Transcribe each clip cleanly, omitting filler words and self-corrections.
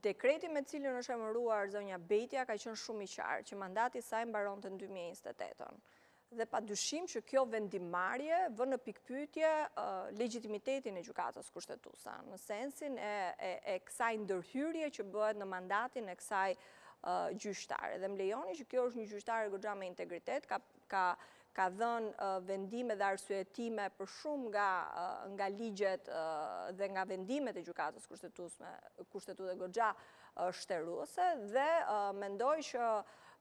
Dekreti me cilin është emëruar zonja Betja ka qenë shumë i qartë, që mandati saj mbaronte në 2028. Dhe pa dyshim që kjo vendimarrje vë në pikpyetje legitimitetin e gjykatës kushtetuese, në sensin e kësaj ndërhyrje që bëhet në mandatin e kësaj gjyqtare. Dhe më lejoni që kjo është një gjyqtare goxha me integritet, ka dhënë vendime dhe arsyetime për shumë nga ligjet dhe nga vendimet e gjykatës kushtetuese goxha shtëruese, dhe mendoj që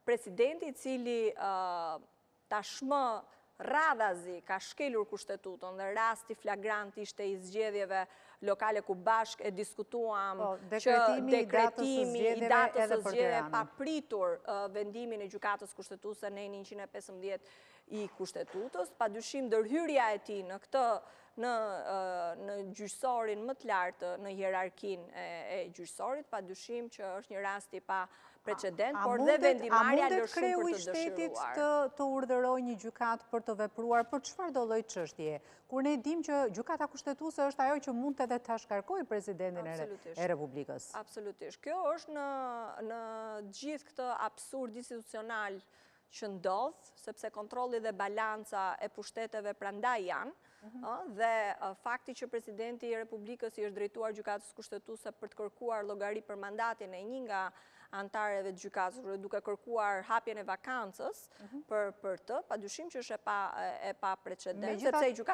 presidenti i cili tashmë radhazi ka shkelur kushtetutën dhe rasti flagrant ishte i zgjedhjeve lokale ku bashk e diskutuam që dekretimi i datës së zgjedhjeve pa pritur vendimin e gjykatës kushtetuese në 115 i kushtetutës, padyshim ndërhyrja e tij në këtë në gjyqësorin më të lartë në hierarkinë e gjyqësorit, padyshim që është një rast i pa precedent, por dhe vendimarrja lë shumë për të dëshiruar. A mundet kreu i shtetit të urdhërojë një gjykatë për të vepruar për çfarëdo lloj çështje? Kur ne dim që gjykata kushtetuese është ajo që mund edhe ta shkarkojë presidentin e Republikës. Absolutisht. Kjo është në gjithë këtë absurd institucional që ndodh, sepse kontrolli dhe balanca e pushteteve prandaj janë, dhe fakti që presidenti i Republikës i është drejtuar gjykatës kushtetuese për të kërkuar llogari për mandatin e një nga antarëve të gjykatës, duke kërkuar hapjen e vakancës për të, padyshim që është e pa precedent, sepse gjykata